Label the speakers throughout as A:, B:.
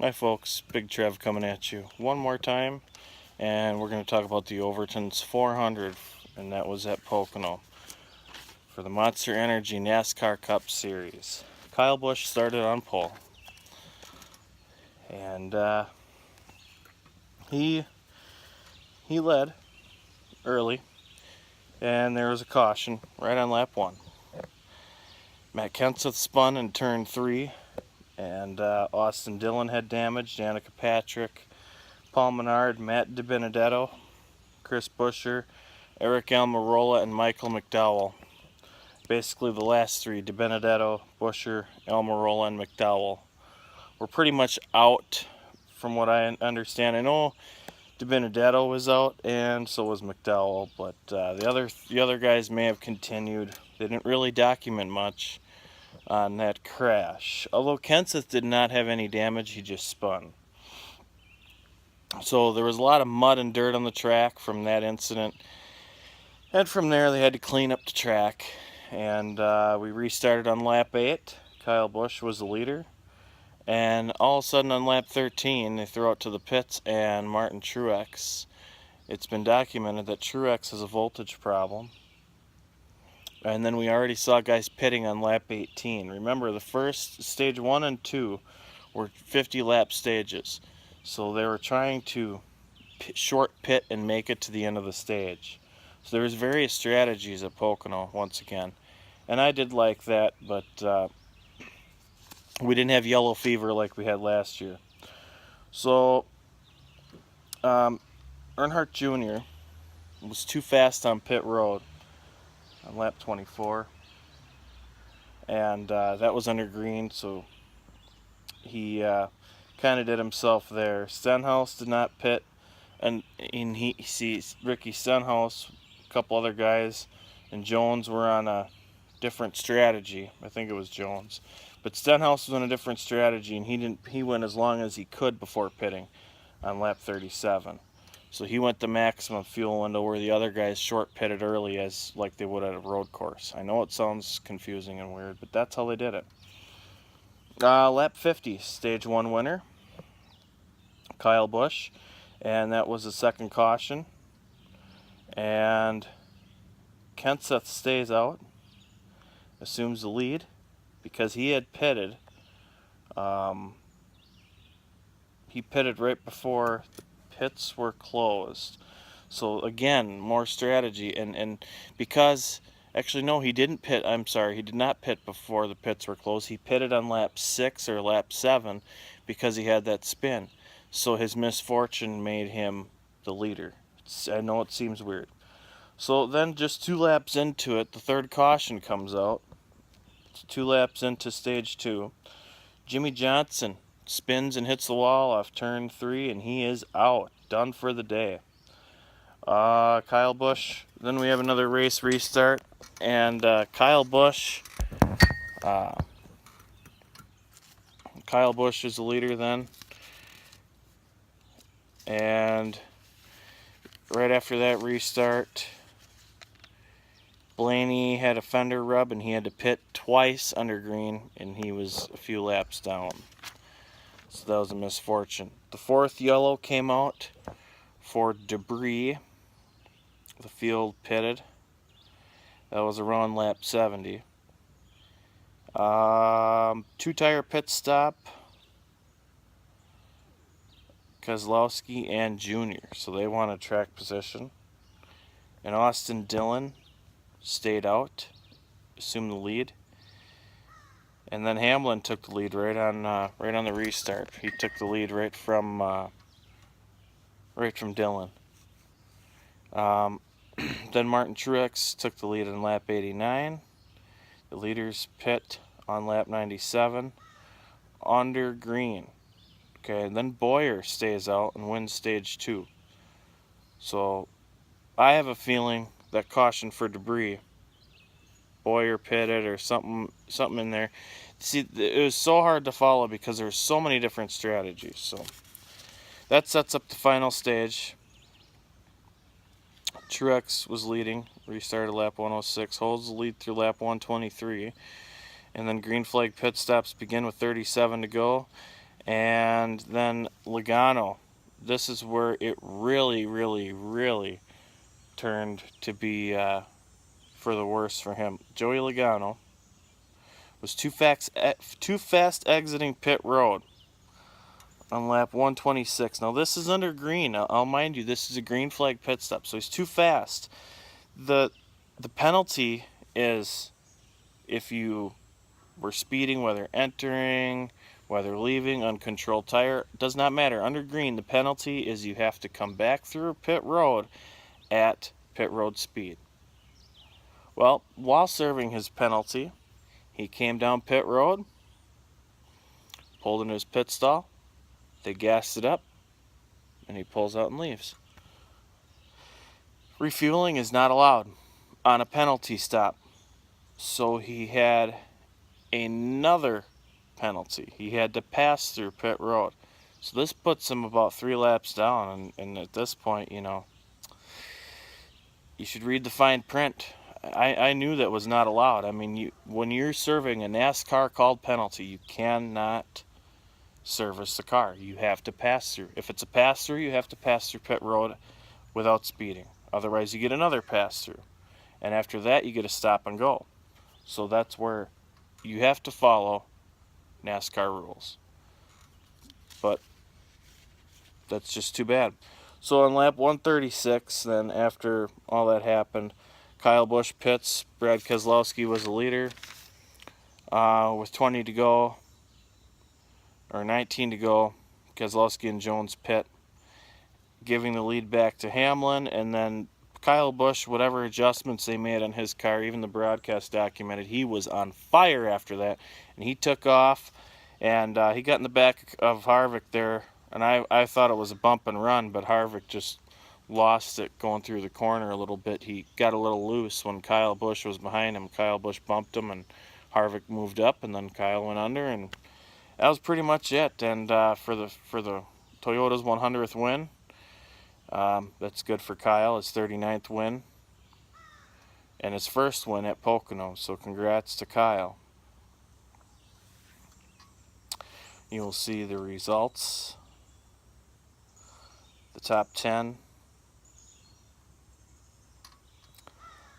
A: Hi folks, Big Trev coming at you one more time, and we're going to talk about the Overton's 400, and that was at Pocono for the Monster Energy NASCAR Cup Series. Kyle Busch started on pole, and he led early, and there was a caution right on lap 1. Matt Kenseth spun in turn 3, and Austin Dillon had damage, Danica Patrick, Paul Menard, Matt DiBenedetto, Chris Buescher, Eric Almirola, and Michael McDowell. Basically the last three, DiBenedetto, Buescher, Almirola, and McDowell, were pretty much out from what I understand. I know DiBenedetto was out and so was McDowell, but the other guys may have continued. They didn't really document much on that crash. Although Kenseth did not have any damage, he just spun. So there was a lot of mud and dirt on the track from that incident. And from there they had to clean up the track. And we restarted on lap 8. Kyle Busch was the leader. And all of a sudden on lap 13 they throw it to the pits and Martin Truex. It's been documented that Truex has a voltage problem. And then we already saw guys pitting on lap 18. Remember, the first stage 1 and 2 were 50 lap stages. So they were trying to short pit and make it to the end of the stage. So there was various strategies at Pocono once again. And I did like that, but we didn't have yellow fever like we had last year. So Earnhardt Jr. was too fast on pit road on lap 24. And that was under green, so he kind of did himself there. Stenhouse did not pit, and he sees Ricky Stenhouse, a couple other guys, and Jones were on a different strategy. I think it was Jones, but Stenhouse was on a different strategy, and he went as long as he could before pitting on lap 37. So he went the maximum fuel window where the other guys short pitted early as like they would at a road course. I know it sounds confusing and weird, but that's how they did it. Lap 50, stage 1 winner, Kyle Busch, and that was the second caution. And Kenseth stays out, assumes the lead because he had pitted. He pitted right before the pits were closed. So again, more strategy, and because actually no, he didn't pit. I'm sorry, he did not pit before the pits were closed. He pitted on lap 6 or lap 7 because he had that spin. So his misfortune made him the leader. I know it seems weird. So then just 2 laps into it, the third caution comes out. It's 2 laps into stage 2. Jimmy Johnson spins and hits the wall off turn 3, and he is out, done for the day. Kyle Busch, then we have another race restart, and Kyle Busch is the leader then, and right after that restart, Blaney had a fender rub and he had to pit twice under green, and he was a few laps down. So that was a misfortune. The 4th yellow came out for debris. The field pitted. That was around lap 70. 2-tire pit stop. Kozlowski and Jr. So they wanted track position. And Austin Dillon stayed out, assumed the lead. And then Hamlin took the lead right on the restart. He took the lead right from Dillon. Then Martin Truex took the lead on lap 89. The leaders pit on lap 97 under green. Okay, and then Boyer stays out and wins stage 2. So I have a feeling that caution for debris, Boyer pitted or something in there. See, it was so hard to follow because there's so many different strategies. So that sets up the final stage. Truex was leading, restarted lap 106, holds the lead through lap 123, and then green flag pit stops begin with 37 to go. And then Logano. This is where it really, really, really turned to be for the worse for him. Joey Logano was too fast exiting pit road on lap 126. Now this is under green. I'll mind you, this is a green flag pit stop, so he's too fast. The penalty is if you were speeding, whether entering, whether leaving, uncontrolled tire, does not matter. Under green, the penalty is you have to come back through pit road at pit road speed. Well, while serving his penalty, he came down pit road, pulled into his pit stall, they gassed it up, and he pulls out and leaves. Refueling is not allowed on a penalty stop. So he had another penalty. He had to pass through pit road. So this puts him about 3 laps down, and at this point, you should read the fine print. I knew that was not allowed. I mean, when you're serving a NASCAR called penalty, you cannot service the car. You have to pass through. If it's a pass through, you have to pass through pit road without speeding. Otherwise, you get another pass through. And after that, you get a stop and go. So that's where you have to follow NASCAR rules. But that's just too bad. So on lap 136, then after all that happened, Kyle Busch pits. Brad Keselowski was the leader with 20 to go, or 19 to go. Keselowski and Jones pit, giving the lead back to Hamlin, and then Kyle Busch, whatever adjustments they made on his car, even the broadcast documented, he was on fire after that, and he took off, and he got in the back of Harvick there, and I thought it was a bump and run, but Harvick just lost it going through the corner a little bit. He got a little loose when Kyle Busch was behind him. Kyle Busch bumped him, and Harvick moved up, and then Kyle went under, and that was pretty much it. And for the Toyota's 100th win, that's good for Kyle, his 39th win, and his first win at Pocono, so congrats to Kyle. You'll see the results, the top 10.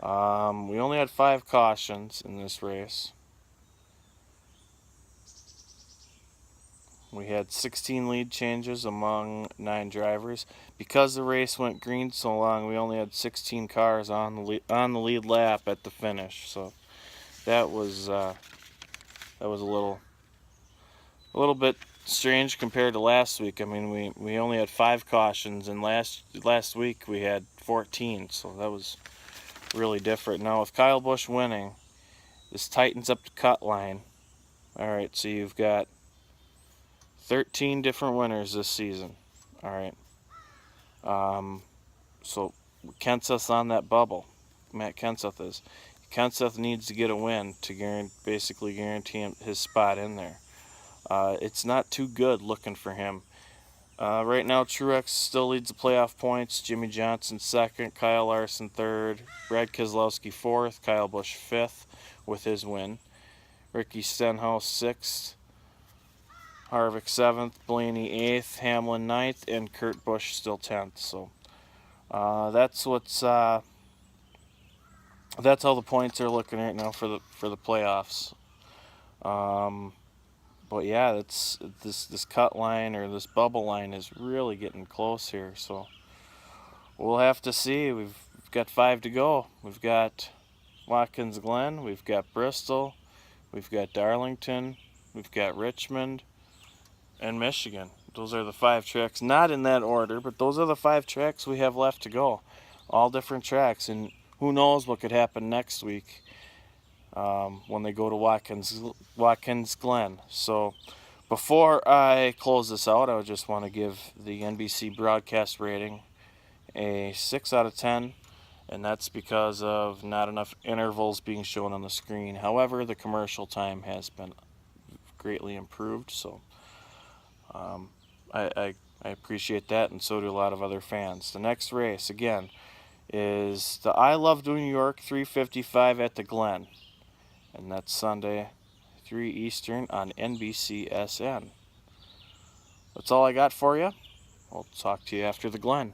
A: We only had 5 cautions in this race. We had 16 lead changes among 9 drivers. Because the race went green so long, we only had 16 cars on the lead lap at the finish. So that was a little bit strange compared to last week. I mean, we only had 5 cautions, and last week we had 14. So that was really different. Now with Kyle Busch winning, this tightens up the cut line. All right, so you've got 13 different winners this season. All right. So Kenseth's on that bubble. Matt Kenseth is. Kenseth needs to get a win to basically guarantee him his spot in there. It's not too good looking for him. Right now, Truex still leads the playoff points. Jimmy Johnson second, Kyle Larson third, Brad Keselowski fourth, Kyle Busch fifth with his win. Ricky Stenhouse sixth, Harvick 7th, Blaney 8th, Hamlin 9th, and Kurt Busch still 10th. So that's how the points are looking right now for the playoffs. But yeah, this cut line or this bubble line is really getting close here. So we'll have to see. We've got 5 to go. We've got Watkins Glen, we've got Bristol, we've got Darlington, we've got Richmond, and Michigan. Those are the 5 tracks, not in that order, but those are the 5 tracks we have left to go. All different tracks, and who knows what could happen next week when they go to Watkins Glen. So before I close this out, I just want to give the NBC broadcast rating a 6 out of 10, and that's because of not enough intervals being shown on the screen. However, the commercial time has been greatly improved, so I appreciate that, and so do a lot of other fans. The next race, again, is the I Love New York 355 at the Glen, and that's Sunday, 3 Eastern on NBCSN. That's all I got for you. I'll talk to you after the Glen.